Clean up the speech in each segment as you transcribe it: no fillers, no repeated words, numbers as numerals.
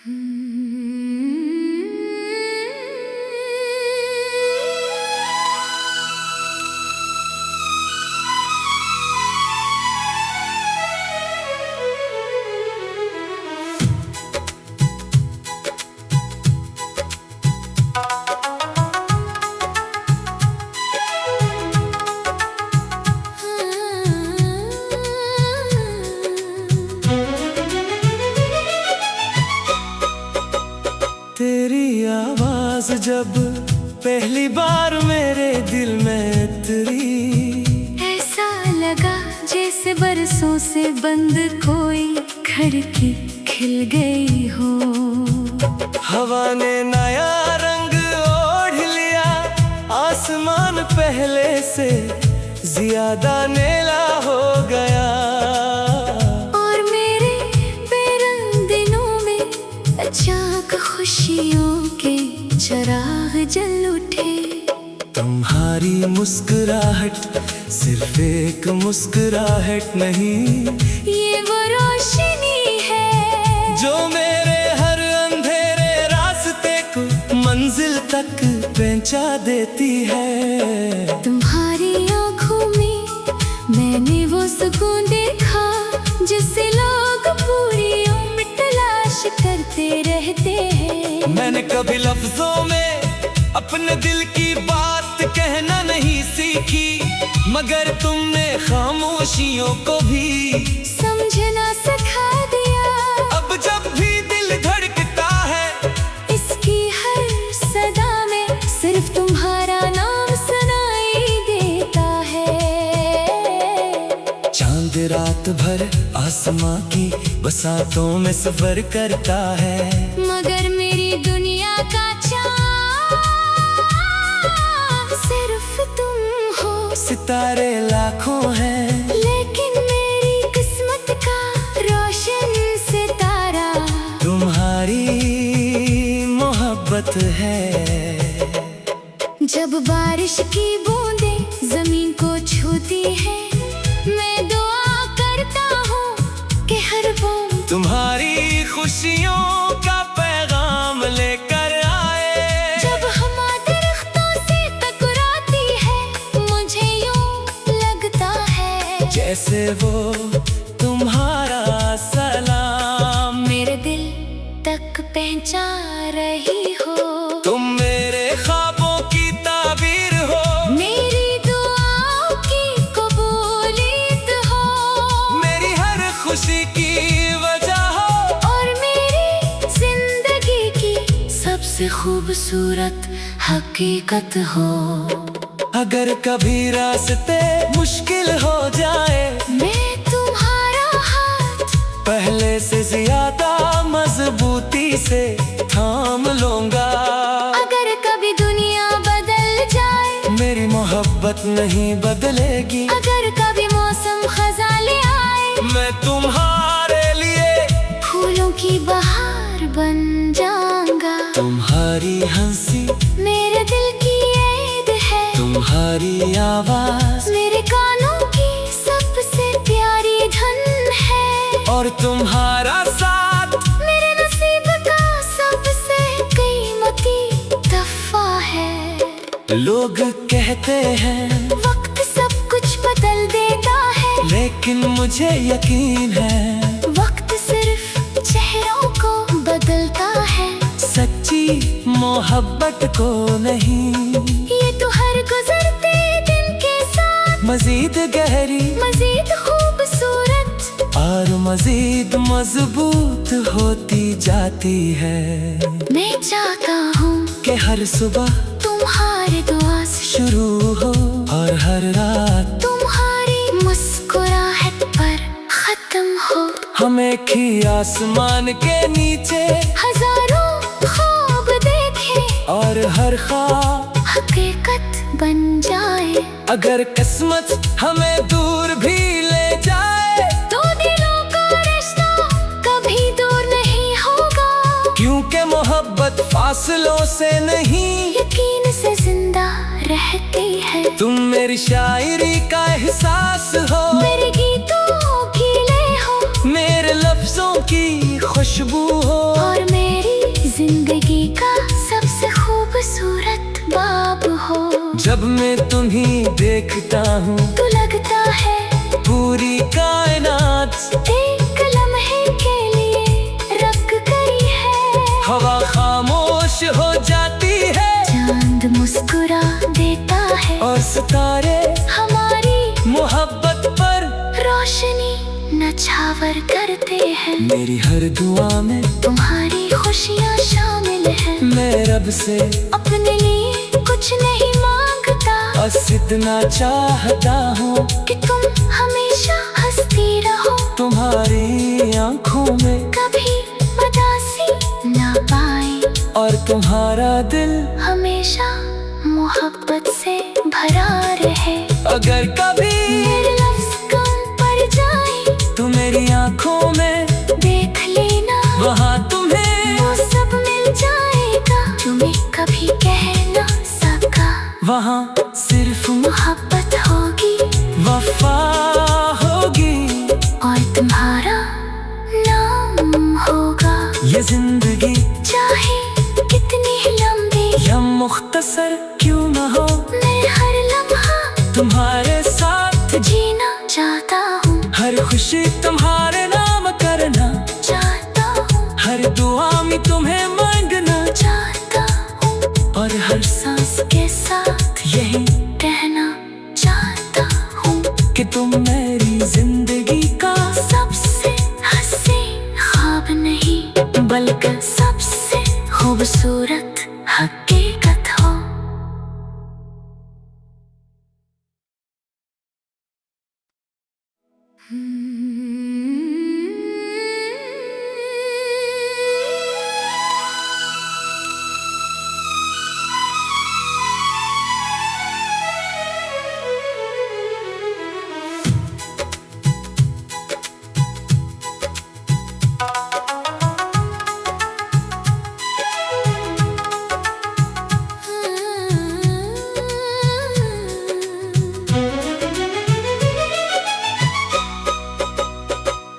तेरी आवाज जब पहली बार मेरे दिल में उतरी, ऐसा लगा जैसे बरसों से बंद कोई खिड़की खिल गई हो। हवा ने नया रंग ओढ़ लिया, आसमान पहले से ज्यादा नीला हो गया। और मेरे बेरंग दिनों में अचानक खुशियों के चिराग जल उठे। तुम्हारी मुस्कुराहट सिर्फ एक मुस्कुराहट नहीं, ये वो रोशनी है जो मेरे हर अंधेरे रास्ते को मंजिल तक पहुंचा देती है। तुम्हारी आँखों में मैंने वो सुकून देखा जिससे लोग पूरी उम्र तलाश करते रहते हैं। मैंने कभी लफ्जों में अपने दिल की बात कहना नहीं सीखी, मगर तुमने खामोशियों को भी समझना सिखा दिया। अब जब भी दिल धड़कता है, इसकी हर सदा में सिर्फ तुम्हारा नाम सुनाई देता है। चांद रात भर आसमां की बसातों में सफर करता है, मगर मेरी दुनिया का चाँद सिर्फ तुम हो। सितारे लाखों हैं लेकिन मेरी किस्मत का रोशन सितारा तुम्हारी मोहब्बत है। जब बारिश की बूंदें जमीन को छूती है, मैं दुआ करता हूँ कि हर बूंद तुम्हारी खुशियों का पैगाम लेकर आए। जब हवा दरख्तों से टकराती है, मुझे यूं लगता है जैसे वो तुम्हारा सलाम मेरे दिल तक पहुंचा रही हो। तुम मेरे ख्वाबों की ताबीर हो, मेरी दुआओं की कबूलियत हो, मेरी हर खुशी की वजह हो, और मेरी जिंदगी की सबसे खूबसूरत हकीकत हो। अगर कभी रास्ते मुश्किल हो जाए, मैं तुम्हारा हाथ पहले से ज्यादा मजबूती से थाम लूंगा। अगर कभी दुनिया बदल जाए, मेरी मोहब्बत नहीं बदलेगी। अगर कभी मौसम खज़ां ले आए, मैं तुम्हारे लिए फूलों की बहार बन जाऊंगा। तुम्हारी हंसी मेरे दिल की ऐद है, तुम्हारी आवाज मेरे कानों की सबसे प्यारी धन है, और तुम्हारा साथ मेरे नसीब का सबसे कीमती तोहफा है। लोग कहते हैं वक्त सब कुछ बदल देता है, लेकिन मुझे यकीन है वक्त सिर्फ चेहरों को बदलता है, सच्ची मोहब्बत को नहीं। ये तो हर गुजरते दिन के साथ मजीद गहरी, मजीद खूबसूरत और मजीद मजबूत होती जाती है। मैं चाहता हूँ कि हर सुबह तुम्हारे दुआ से शुरू हो, और हर रात तुम्हारी मुस्कुराहट पर खत्म हो। हम एक ही आसमान के नीचे हजारों ख्वाब देखें, और हर ख्वाब हकीकत बन जाए। अगर किस्मत हमें दूर भी ले जाए, तो दिलों का रिश्ता कभी दूर नहीं होगा, क्योंकि मोहब्बत फासलों से नहीं, यकीन से जिंदा रहती है। तुम मेरी शायरी का एहसास हो, मेरे गीतों की लय हो, मेरे लफ्जों की खुशबू हो, और मेरे में तुम्ही देखता हूँ। तू लगता है पूरी कायनात एक लम्हे के लिए रख गई है। हवा खामोश हो जाती है, चांद मुस्कुरा देता है, और सितारे हमारी मोहब्बत पर रोशनी नछावर करते हैं। मेरी हर दुआ में तुम्हारी खुशियाँ शामिल हैं। मैं रब से अपने लिए कुछ नहीं मांगता, बस इतना चाहता हूँ कि तुम हमेशा हंसती रहो। तुम्हारी आंखों में कभी उदासी ना पाए, और तुम्हारा दिल हमेशा मोहब्बत से भरा रहे। अगर कभी मेरे लफ्ज़ कम पड़ जाए तो मेरी आंखों में देख लेना, वहाँ तुम्हें वो सब मिल जाएगा तुम्हें कभी कह ना सका। वहाँ सिर्फ मोहब्बत होगी, वफा होगी, और तुम्हारा नाम होगा। ये जिंदगी चाहे कितनी लंबी या मुख्तसर क्यों न हो, मैं हर लम्हा तुम्हारे साथ जीना चाहता हूँ। हर खुशी तुम्हारे नाम करना चाहता हूँ, हर दुआ में तुम्हें मांगना चाहता हूँ, और हर सांस के साथ यही रहना चाहता हूँ। कि तुम मेरी जिंदगी का सबसे हसीन ख्वाब नहीं, बल्कि सबसे खूबसूरत हकीकत हो।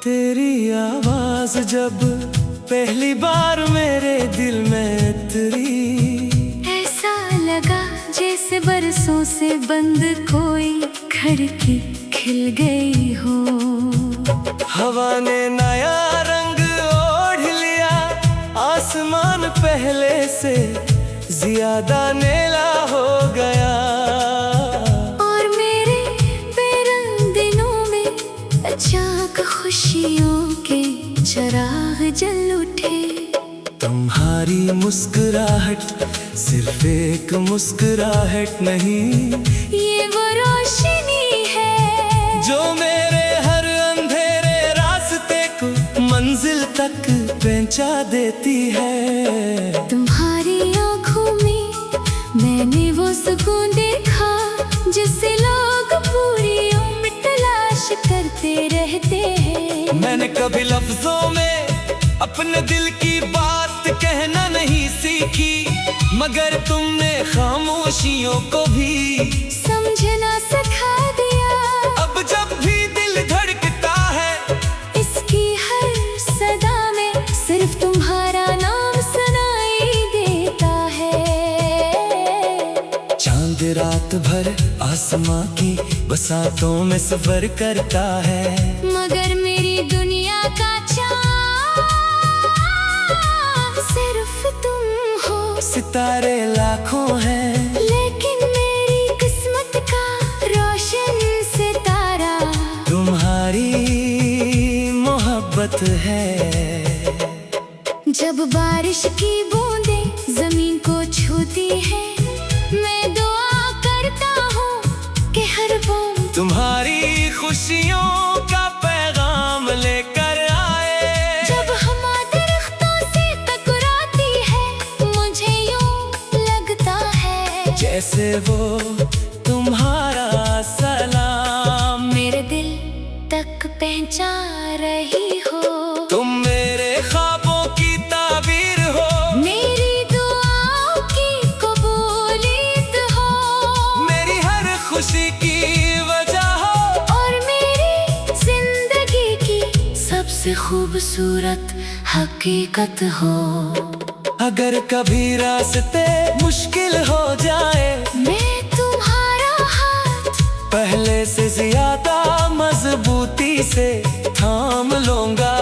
तेरी आवाज जब पहली बार मेरे दिल में उतरी, ऐसा लगा जैसे बरसों से बंद कोई खिड़की खिल गई हो। हवा ने नया रंग ओढ़ लिया, आसमान पहले से ज्यादा नीला हो गया, और मेरे बेरंग दिनों में अचानक खुशियों के चिराग जल उठे। तुम्हारी मुस्कुराहट सिर्फ एक मुस्कुराहट नहीं, ये वो रोशनी है जो मेरे हर अंधेरे रास्ते को मंजिल तक पहुंचा देती है। तुम्हारी आँखों में मैंने वो सुकून देखा जिसे लोग पूरी उम्र तलाश करते रहते हैं। मैंने कभी लफ्जों में अपने दिल की बात कहना नहीं सीखी, मगर तुमने खामोशियों को भी समझना सिखा दिया। अब जब भी दिल धड़कता है, इसकी हर सदा में सिर्फ तुम्हारा नाम सुनाई देता है। चांद रात भर आसमां की बसातों में सफर करता है, मगर मेरी दुनिया का चाँद सिर्फ तुम हो। सितारे लाखों हैं, लेकिन मेरी किस्मत का रोशन सितारा तुम्हारी मोहब्बत है। जब बारिश की बूंदें जमीन को छूती है, मैं दुआ करता हूँ कि हर बूंद तुम्हारी खुशियों का पैगाम लेकर आए। जब हवा दरख्तों से टकराती है, मुझे यूं लगता है जैसे वो तुम्हारा सलाम मेरे दिल तक पहुंचा रही हो। तुम मेरे ख्वाबों की ताबीर हो, मेरी दुआओं की कबूलियत हो, मेरी हर खुशी की वजह हो, और मेरी जिंदगी की सबसे खूबसूरत हकीकत हो। अगर कभी रास्ते मुश्किल हो जाए, मैं तुम्हारा पहले से ज्यादा मजबूती से थाम लूंगा।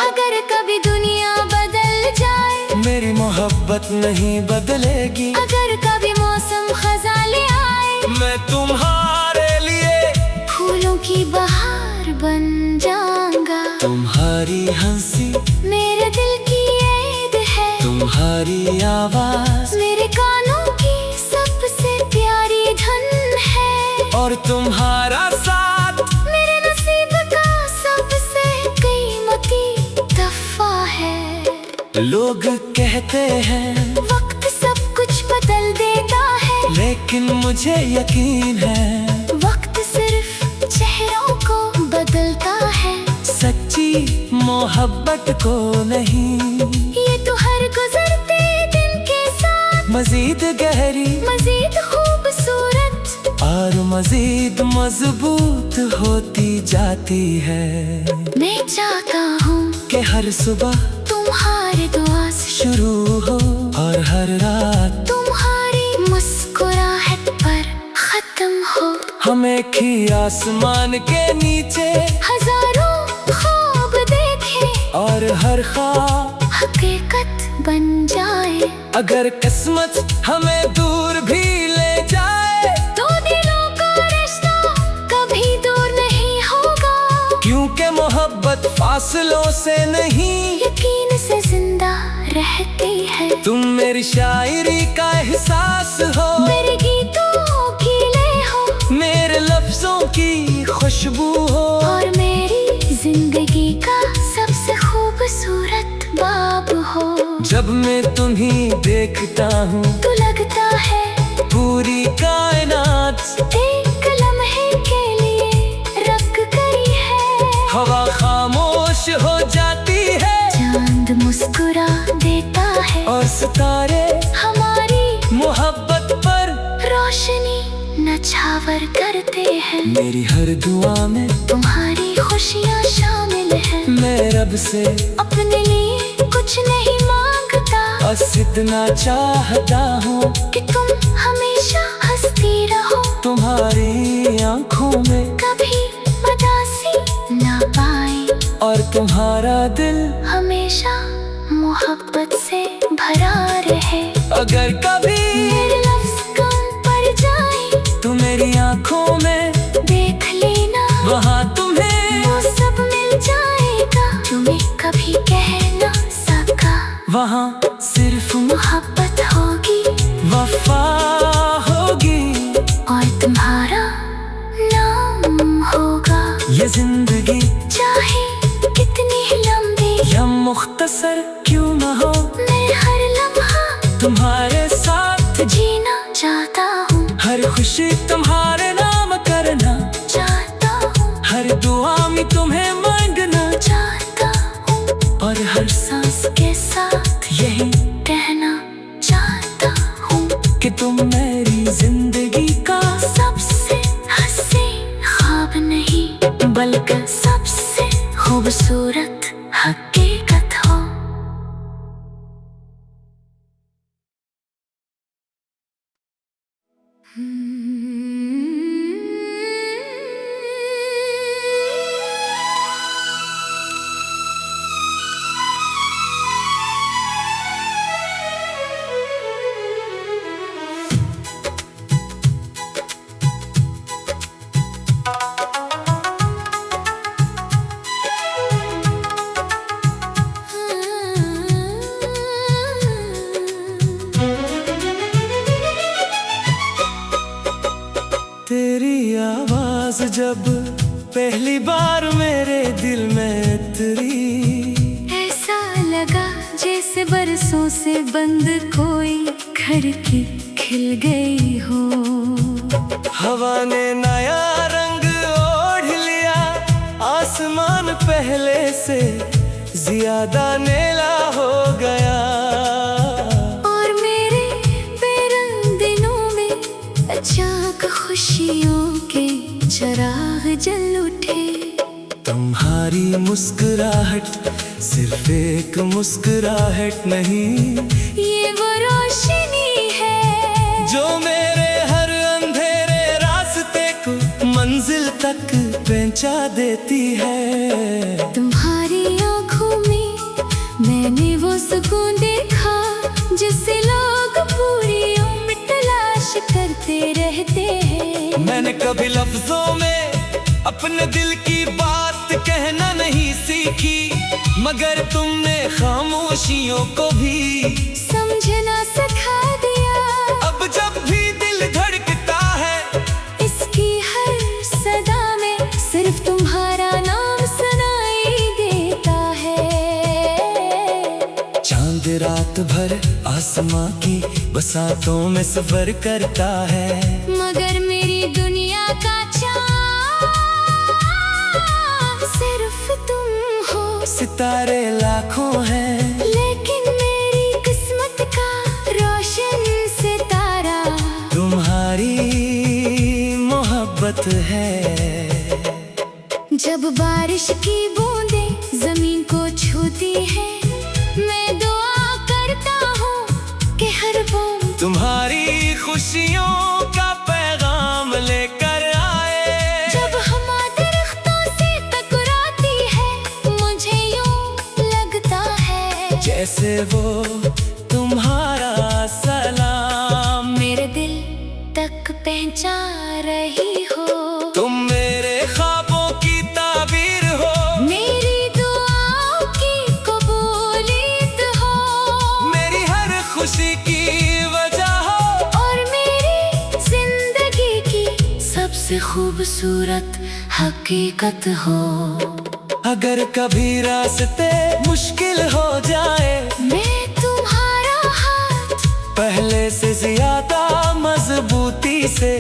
अगर कभी दुनिया बदल जाए, मेरी मोहब्बत नहीं बदलेगी। अगर कभी मौसम खज़ां ले आए, मैं तुम्हारे लिए फूलों की बहार बन जाऊंगा। तुम्हारी हंसी मेरे दिल की ऐद है, तुम्हारी आवाज मेरे कानों की सबसे प्यारी धन है। और तुम्हारा साथ मेरे नसीब का सबसे कीमती तोहफा है। लोग कहते हैं वक्त सब कुछ बदल देता है, लेकिन मुझे यकीन है वक्त सिर्फ चेहरों को बदलता है, सच्ची मोहब्बत को नहीं। ये तो हर गुजरते दिन के साथ मजीद गहरी, मजीद खूबसूरत और मजीद मजबूत होती जाती है। मैं चाहता हूँ कि हर सुबह तुम्हारे दुआ से शुरू हो और हर रात तुम्हारी मुस्कुराहट पर खत्म हो। हम एक ही आसमान के नीचे हजारों ख्वाब देखे और हर ख्वाब हकीकत बन जाए। अगर किस्मत हमें दूर भी ले जाए, तो दिलों का रिश्ता कभी दूर नहीं होगा, क्योंकि मोहब्बत फासलों से नहीं यकीन से जिंदा रहती है। तुम मेरी शायरी का एहसास हो, मेरे गीतों की लय हो, मेरे लफ्जों की खुशबू हो, और मेरी जिंदगी का सबसे खूबसूरत बाब हो। जब मैं तुम्हीं देखता हूँ तो लगता है पूरी कायनात एक लम्हे के लिए रख गई है। हवा खामोश हो जाती है, चांद मुस्कुरा देता है, और सितारे हमारी मोहब्बत पर रोशनी नछावर करते हैं। मेरी हर दुआ में तुम्हारी खुशियाँ शामिल हैं। मैं रब से अपने लिए कुछ नहीं मांगता, बस इतना चाहता हूँ कि तुम हमेशा हंसती रहो, तुम्हारी आंखों में कभी उदासी ना पाए, और तुम्हारा दिल हमेशा मोहब्बत से भरा रहे। अगर कभी मेरे लफ्ज कम पड़ जाए, तो मेरी आंखों में देख लेना, वहाँ तुम्हें वो सब मिल जाएगा जो मैं कभी कह ना सका। वहाँ सिर्फ मोहब्बत होगी, वफा होगी, और तुम्हारा नाम होगा। ये जिंदगी चाहे कितनी लंबी या मुख्तसर क्यों न हो, मैं हर लम्हा तुम्हारे साथ जीना चाहता हूँ, हर खुशी तुम्हारे नाम करना चाहता हूँ, हर दुआ में तुम्हें मांगना चाहता हूँ, और हर सांस के साथ यही कहना चाहता हूँ कि तुम मेरी जिंदगी का सबसे हसीन ख्वाब नहीं, बल्कि सबसे खूबसूरत हकीकत हो। तेरी आवाज जब पहली बार मेरे दिल में उतरी, ऐसा लगा जैसे बरसों से बंद कोई खिड़की खिल गई हो। हवा ने नया रंग ओढ़ लिया, आसमान पहले से ज्यादा नीला हो गया, और मेरे बेरंग दिनों में अचानक खुशियों के चिराग जल उठे। तुम्हारी मुस्कुराहट सिर्फ एक मुस्कुराहट नहीं, ये वो रोशनी है जो मेरे हर अंधेरे रास्ते को तक पहुंचा देती है। तुम्हारी आंखों में मैंने वो सुकून देखा जिससे लोग पूरी उम्र तलाश करते रहते हैं। मैंने कभी लफ्जों में अपने दिल की बात कहना नहीं सीखी, मगर तुमने खामोशियों को भी समझना सिखा दिया। अब जब भी दिल धड़कता है, इसकी हर सदा में सिर्फ तुम्हारा नाम सुनाई देता है। चांद रात भर आसमां की बसातों में सफर करता है, मगर मेरी दुनिया का चाँद सिर्फ तुम हो। सितारे लाखों हैं, लेकिन मेरी किस्मत का रोशन सितारा तुम्हारी मोहब्बत है। जब बारिश की बूंदें जमीन को छूती है, मैं दुआ करता हूँ कि हर बूंद तुम्हारी खुशियों का पैगाम लेकर आए। जब हवा दरख्तों से टकराती है, मुझे यूं लगता है जैसे वो तुम्हारा सलाम मेरे दिल तक पहुंचा रही हो। तुम मेरे ख्वाबों की ताबीर हो, मेरी दुआओं की कबूलियत हो, मेरी हर खुशी की वजह हो, और मेरी जिंदगी की सबसे खूबसूरत हकीकत हो। अगर कभी रास्ते मुश्किल हो जाए, मैं तुम्हारा हाथ पहले से ज्यादा मजबूती से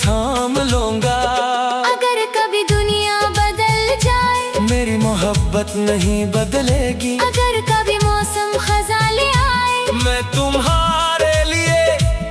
थाम लूंगा। अगर कभी दुनिया बदल जाए, मेरी मोहब्बत नहीं बदलेगी। अगर कभी मौसम खज़ां ले आए, मैं तुम्हारे लिए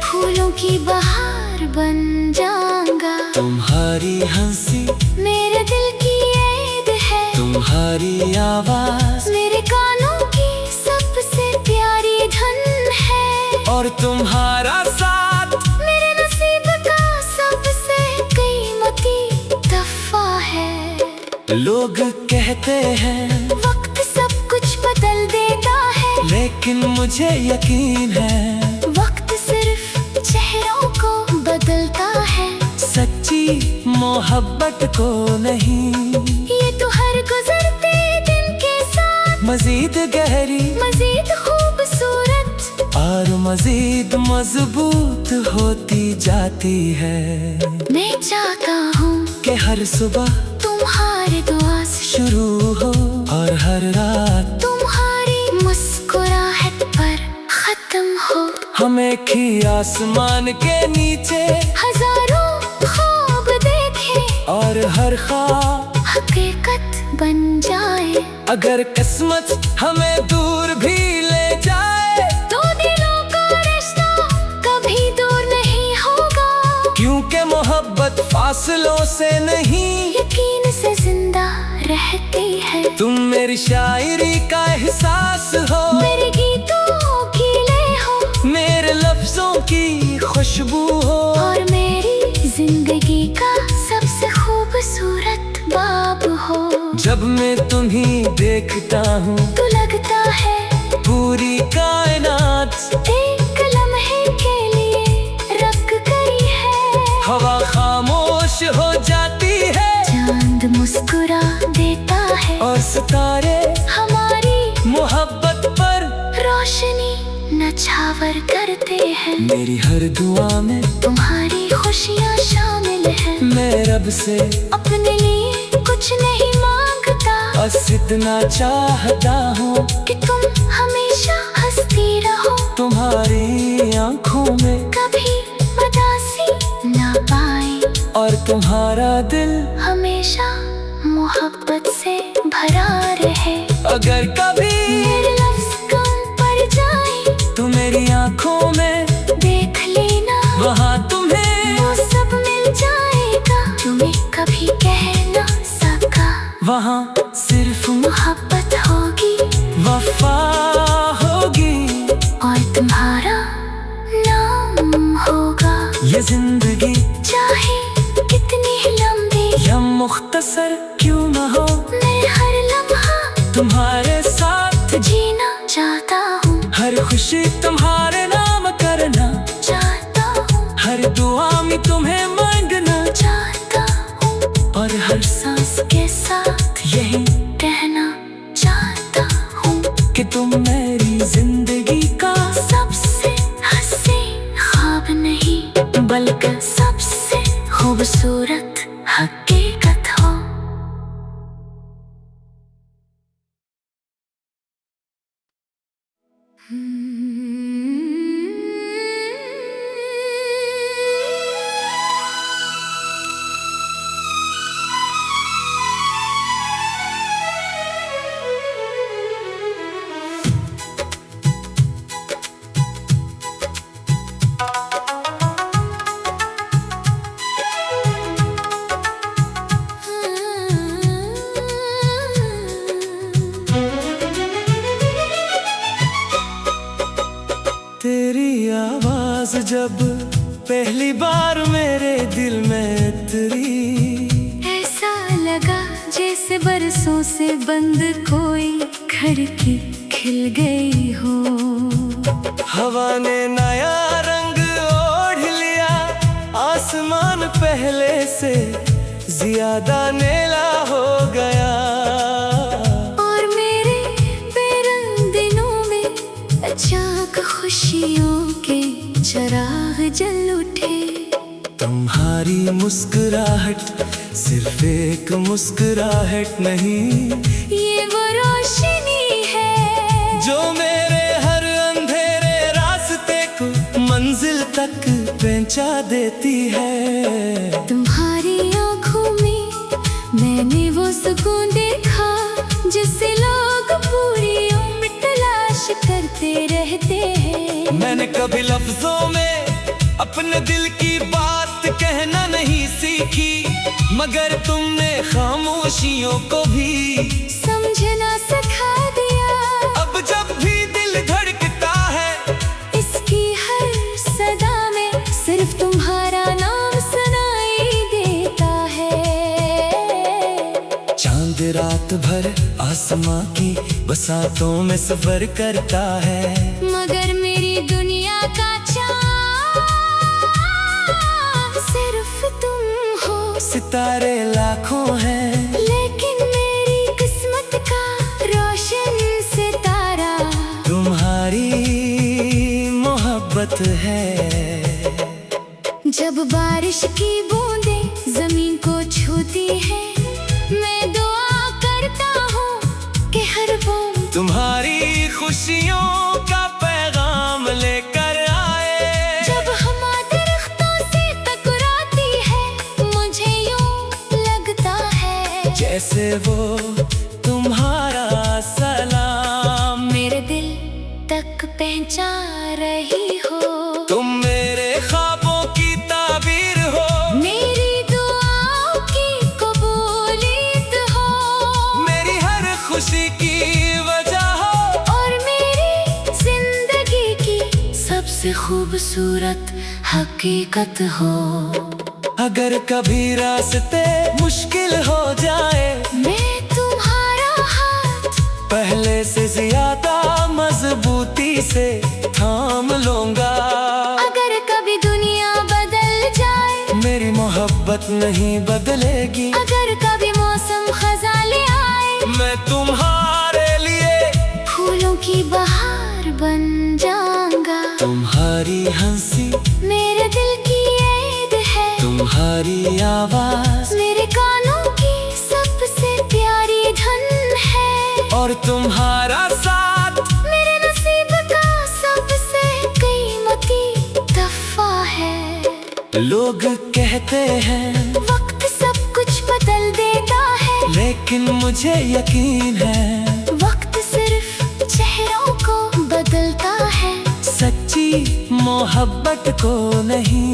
फूलों की बहार बन जाऊंगा। तुम्हारी हंसी मेरे दिल की ऐद है, तुम्हारी आवाज मेरे कानों की सबसे प्यारी धन है, और तुम्हारा साथ मेरे नसीब का सबसे कीमती तोहफा है। लोग कहते हैं वक्त सब कुछ बदल देता है, लेकिन मुझे यकीन है वक्त सिर्फ चेहरों को बदलता है, सच्ची मोहब्बत को नहीं। ये तो हर गुजरते दिन के साथ मजीद गहरी, मजीद खूबसूरत और मजीद मजबूत होती जाती है। मैं चाहता हूँ कि हर सुबह तुम्हारे दुआ से शुरू हो, और हर रात तुम्हारी मुस्कुराहट पर खत्म हो। हम एक ही आसमान के नीचे हजारों ख्वाब देखे, और हर ख्वाब हकीकत बन जाए। अगर किस्मत हमें दूर भी ले जाए, तो दिलों का रिश्ता कभी दूर नहीं होगा, क्योंकि मोहब्बत फासलों से नहीं, यकीन से जिंदा रहती है। तुम मेरी शायरी का एहसास हो, मेरे गीतों की लय हो, मेरे लफ्जों की खुशबू हो, और मेरी जिंदगी का सबसे खूबसूरत बाब हो। जब मैं तुम्हीं देखता हूँ, तो लगता है पूरी कायनात एक लम्हे के लिए रख गई है। हवा खामोश हो जाती है, चांद मुस्कुरा देता है, और सितारे हमारी मोहब्बत पर रोशनी नछावर करते हैं। मेरी हर दुआ में तुम्हारी खुशियाँ शामिल हैं। मैं रब से अपने लिए कुछ नहीं मांगता, बस इतना चाहता हूँ कि तुम हमेशा हंसती रहो, तुम्हारी आंखों में कभी उदासी ना पाए, और तुम्हारा दिल हमेशा मोहब्बत से भरा रहे। अगर कभी मेरे लफ्ज़ कम पड़ जाए, तो मेरी आंखों में देख लेना, वहाँ तुम्हें वो सब मिल जाएगा जो मैं कभी कह ना सका। वहाँ सिर्फ मोहब्बत होगी, वफा होगी, और तुम्हारा नाम होगा। ये जिंदगी चाहे कितनी लंबी या मुखसर क्यों न हो, मैं हर लम्हा तुम्हारे साथ जीना चाहता हूँ, हर खुशी तुम्हारे नाम करना चाहता हूँ, हर दुआ में तुम्हें मांगना चाहता हूँ, और हर सांस के साथ यही कहना चाहता हूँ कि तुम मेरी जिंदगी का सबसे हसीन ख्वाब नहीं, बल्कि सबसे खूबसूरत हकीकत हो। तेरी आवाज जब पहली बार मेरे दिल में उतरी, ऐसा लगा जैसे बरसों से बंद कोई खिड़की खिल गई हो। हवा ने नया रंग ओढ़ लिया, आसमान पहले से ज्यादा नीला हो गया, और मेरे बेरंग दिनों में अचानक खुशियों के चिराग जल उठे। तुम्हारी मुस्कुराहट सिर्फ एक मुस्कुराहट नहीं, ये वो रोशनी है जो मेरे हर अंधेरे रास्ते को मंजिल तक पहुंचा देती है। तुम्हारी आँखों में मैंने वो सुकून देखा जिसे लोग पूरी उम्र तलाश करते रहते हैं। मैंने कभी लफ्जों में अपने दिल की बात कहना नहीं सीखी, मगर तुमने खामोशियों को भी समझना सिखा दिया। अब जब भी दिल धड़कता है, इसकी हर सदा में सिर्फ तुम्हारा नाम सुनाई देता है। चांद रात भर आसमां की बसातों में सफर करता है, मगर मेरी दुनिया का चाँद सिर्फ तुम हो। सितारे लाखों हैं, लेकिन मेरी किस्मत का रोशन सितारा तुम्हारी मोहब्बत है। जब बारिश की बूंदें जमीन को छूती है, मैं दुआ करता हूँ कि हर बूंद तुम्हारी खुशियों का पैगाम लेकर आए। जब हवा दरख्तों से टकराती है, मुझे यूं लगता है जैसे वो तुम्हारा सलाम मेरे दिल तक पहुंचा रही हो। तुम मेरे ख्वाबों की ताबीर हो, मेरी दुआओं की कबूलियत हो, मेरी हर खुशी की वजह हो, और मेरी जिंदगी की सबसे खूबसूरत हकीकत हो। अगर कभी रास्ते मुश्किल हो जाए, मैं तुम्हारा हाथ पहले से ज्यादा मजबूती से थाम लूंगा। अगर कभी दुनिया बदल जाए, मेरी मोहब्बत नहीं बदलेगी। अगर कभी मौसम खज़ां ले आए, मैं तुम्हारे लिए फूलों की बहार बन जाऊंगा। तुम्हारी हंसी मेरे दिल की ऐद है, तुम्हारी आवाज मेरे कानों की सबसे प्यारी धन है, और तुम्हारा साथ मेरे नसीब का सबसे कीमती तोहफा है। लोग कहते हैं वक्त सब कुछ बदल देता है, लेकिन मुझे यकीन है वक्त सिर्फ चेहरों को बदलता है, सच्ची मोहब्बत को नहीं।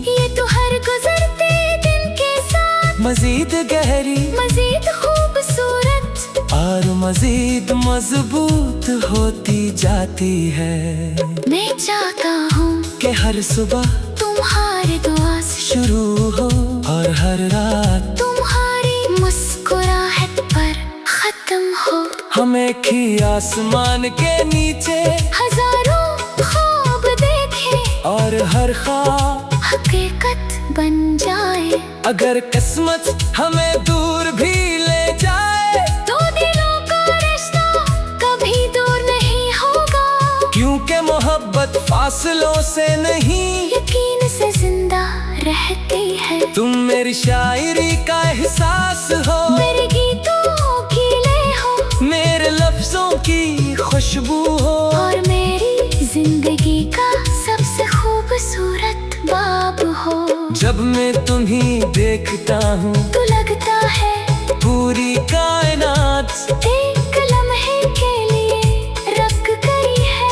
ये तो हर गुजरते दिन के साथ मजीद गहरी, मजीद खूबसूरत और मजीद मजबूत होती जाती है। मैं चाहता हूँ कि हर सुबह तुम्हारे दुआ से शुरू हो, और हर रात तुम्हारी हम एक ही आसमान के नीचे हजारों ख्वाब देखे और हर ख्वाब हकीकत बन जाए। अगर किस्मत हमें दूर भी ले जाए तो दिलों का रिश्ता कभी दूर नहीं होगा, क्योंकि मोहब्बत फासलों से नहीं यकीन से जिंदा रहती है। तुम मेरी शायरी का एहसास हो, मेरे गीतों की लय हो, मेरे लफ्जों की खुशबू हो, और मेरी जिंदगी का सबसे खूबसूरत बाब हो। जब मैं तुम्हीं देखता हूँ तो लगता है पूरी कायनात एक लम्हे के लिए रख गई है।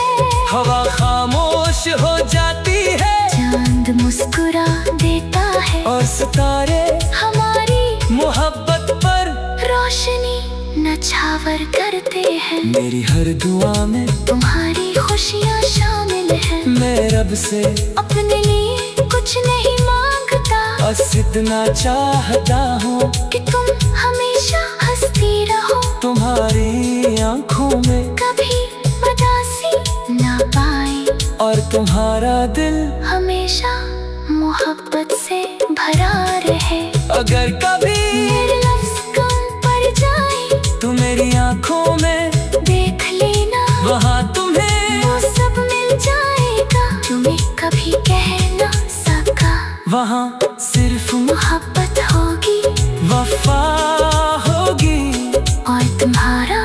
हवा खामोश हो जाती है, चांद मुस्कुरा देता है, और सितारे हमारी मोहब्बत पर रोशनी नछावर करते हैं। मेरी हर दुआ में तुम्हारी खुशियाँ शामिल हैं। मैं रब से अपने लिए कुछ नहीं मांगता, बस इतना चाहता हूँ कि तुम हमेशा हंसती रहो, तुम्हारी आंखों में कभी उदासी ना पाए, और तुम्हारा दिल हमेशा मोहब्बत से भरा रहे। अगर कभी मेरे लफ्ज कम पड़ जाए तू मेरी आंखों में देख लेना, वहाँ तुम्हें वो सब मिल जाएगा जो मैं कभी कह ना सका। वहाँ सिर्फ मोहब्बत होगी, वफा होगी, और तुम्हारा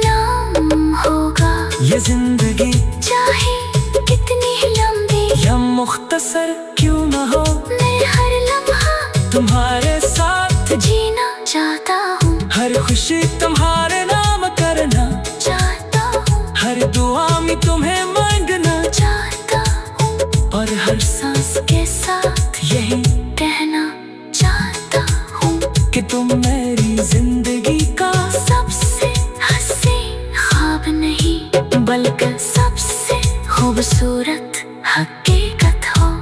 नाम होगा। ये जिंदगी चाहे कितनी लंबी या मुख्तसर क्यों न हो, मैं हर लम्हा तुम्हारे साथ जीना चाहता हूँ, हर खुशी तुम्हारे नाम करना चाहता हूँ, हर दुआ में तुम्हें मांगना चाहता हूँ, और हर सांस के साथ यही कहना चाहता हूँ कि तुम मेरी जिंदगी का सबसे हसीन ख्वाब नहीं, बल्कि सबसे खूबसूरत हकीकत हो।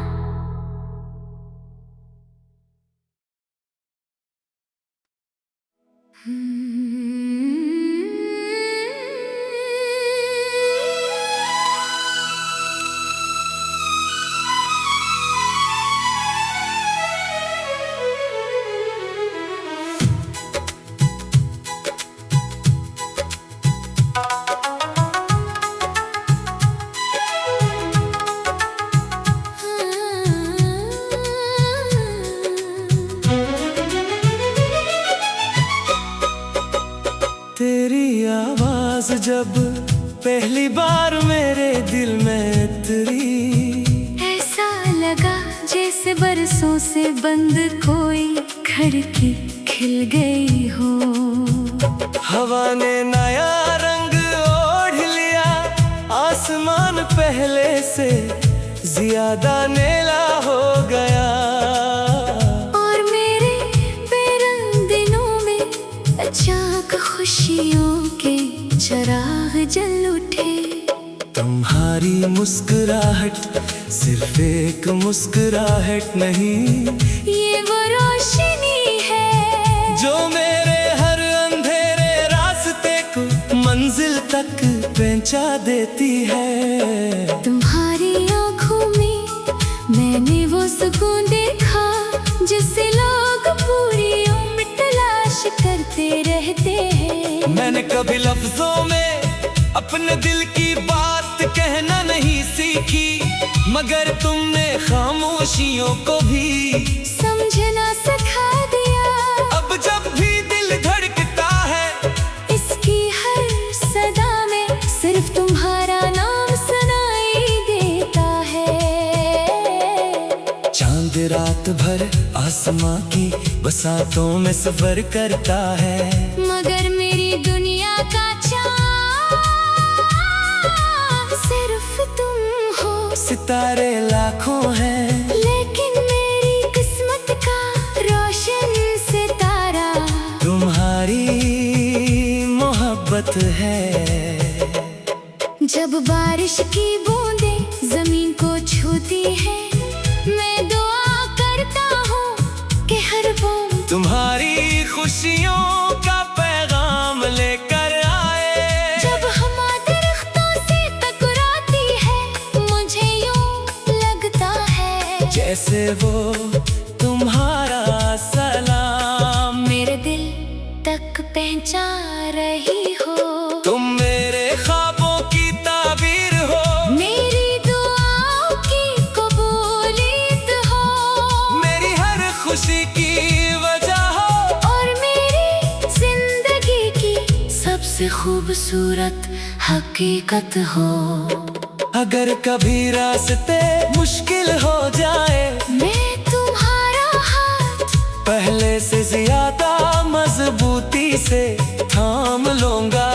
तेरी आवाज जब पहली बार मेरे दिल में उतरी, ऐसा लगा जैसे बरसों से बंद कोई खिड़की खिल गई हो। हवा ने नया रंग ओढ़ लिया, आसमान पहले से ज्यादा नीला हो गया, और मेरे बेरंग दिनों में अचानक खुशियों के चिराग जल उठे। तुम्हारी मुस्कुराहट सिर्फ एक मुस्कुराहट नहीं, ये वो रोशनी है जो मेरे हर अंधेरे रास्ते को मंजिल तक पहुंचा देती है। तुम्हारी आंखों में मैंने वो सुकून देखा जिससे लोग पूरी उम्र तलाश करते रहते हैं। मैंने कभी लफ्जों में अपने दिल की बात कहना नहीं सीखी, मगर तुमने खामोशियों को भी समझना सिखा दिया। अब जब भी दिल धड़कता है, इसकी हर सदा में सिर्फ तुम्हारा नाम सुनाई देता है। चांद रात भर आसमां की बसातों में सफर करता है, मगर मेरी दुनिया का चाँद सिर्फ तुम हो। सितारे लाखों हैं, लेकिन मेरी किस्मत का रोशन सितारा तुम्हारी मोहब्बत है। जब बारिश की बूंदें जमीन को छूती है, मैं दुआ करता हूँ कि हर बूंद तुम्हारी खुशियों का पैगाम लेकर आए। वो तुम्हारा सलाम। मेरे दिल तक पहुंचा रही हो, तुम मेरे ख्वाबों की ताबीर हो, मेरी दुआओं की कबूलियत हो, मेरी हर खुशी की वजह हो, और मेरी जिंदगी की सबसे खूबसूरत हकीकत हो। अगर कभी रास्ते मुश्किल हो जाए, मैं तुम्हारा हाथ पहले से ज्यादा मजबूती से थाम लूंगा।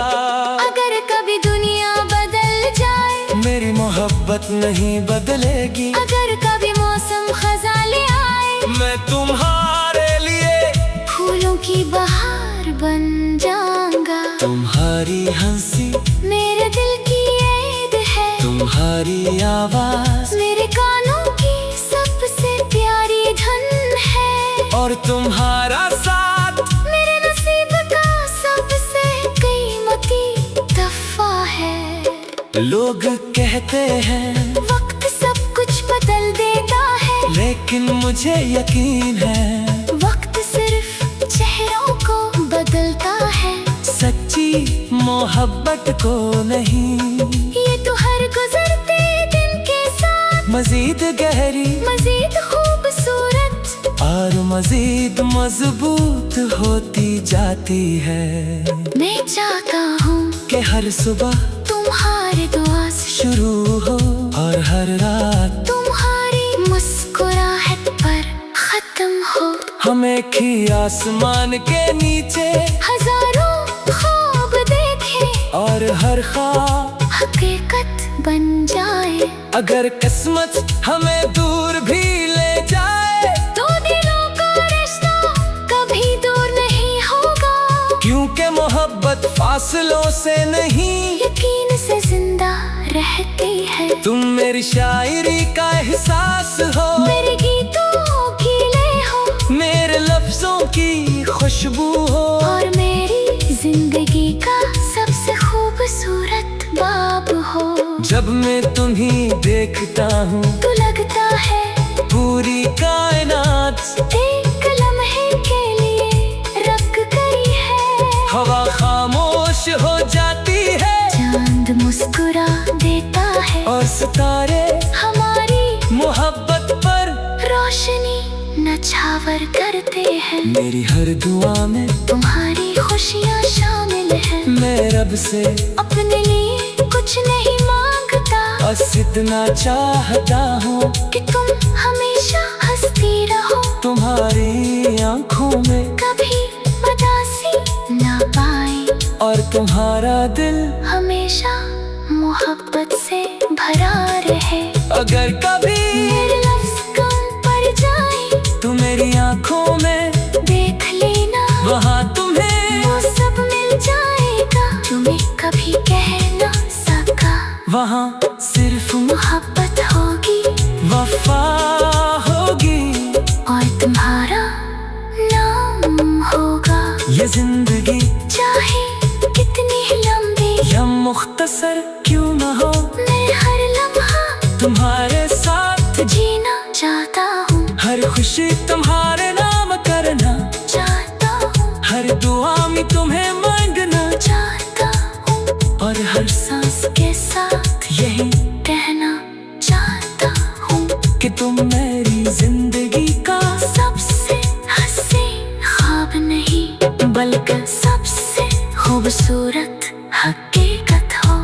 अगर कभी दुनिया बदल जाए, मेरी मोहब्बत नहीं बदलेगी। अगर कभी मौसम खज़ां ले आए, मैं तुम्हारे लिए फूलों की बहार बन जाऊंगा। तुम्हारी हंसी मेरे दिल की ऐद है, तुम्हारी आवाज मेरे कानों की सबसे प्यारी धन है, और तुम्हारा साथ मेरे नसीब का सबसे कीमती तोहफा है। लोग कहते हैं वक्त सब कुछ बदल देता है, लेकिन मुझे यकीन है वक्त सिर्फ चेहरों को बदलता है, सच्ची मोहब्बत को नहीं। ये तो हर गुजरते दिन के साथ मजीद गहरी, मजीद खूबसूरत और मजीद मजबूत होती जाती है। मैं चाहता हूँ कि हर सुबह तुम्हारे दुआ से शुरू हो, और हर रात तुम्हारी मुस्कुराहट पर खत्म हो। हम एक ही आसमान के नीचे हजारों ख्वाब देखे, और हर ख्वाब हकीकत बन जाए। अगर किस्मत हमें दूर भी ले जाए, तो दिलों का रिश्ता कभी दूर नहीं होगा, क्योंकि मोहब्बत फासलों से नहीं, यकीन से जिंदा रहती है। तुम मेरी शायरी का एहसास हो, मेरे गीतों की लय हो, मेरे लफ्जों की खुशबू हो, और मेरी जिंदगी का सबसे खूबसूरत बाब हो। जब मैं तुम्हीं देखता हूँ तो लगता है पूरी कायनात एक लम्हे के लिए रख गई है। हवा खामोश हो जाती है, चांद मुस्कुरा देता है, और सितारे हमारी मोहब्बत पर रोशनी नछावर करते हैं। मेरी हर दुआ में तुम्हारी खुशियाँ शामिल हैं। मैं रब से अपने लिए कुछ नहीं मांगता, बस इतना चाहता हूँ कि तुम हमेशा हंसती रहो, तुम्हारी आंखों में कभी उदासी ना पाए, और तुम्हारा दिल हमेशा मोहब्बत से भरा रहे। अगर कभी मेरे लफ्ज कम पड़ जाए, तू मेरी आंखों में देख लेना, वहाँ तुम्हें वो सब मिल जाएगा तुम्हें कभी कह ना सका। वहाँ सिर्फ मोहब्बत होगी, वफा होगी, और तुम्हारा नाम होगा। ये जिंदगी चाहे कितनी लंबी या मुख्तसर क्यों न हो, मैं हर लम्हा तुम्हारे साथ जीना चाहता हूँ, हर खुशी तुम्हारे नाम करना चाहता हूँ, हर दुआ में तुम्हें मांगना चाहता हूँ, और हर सांस के साथ यही रहना चाहता हूँ, कि तुम मेरी जिंदगी का सबसे हसीन ख्वाब नहीं, बल्कि सबसे खूबसूरत हकीकत हो।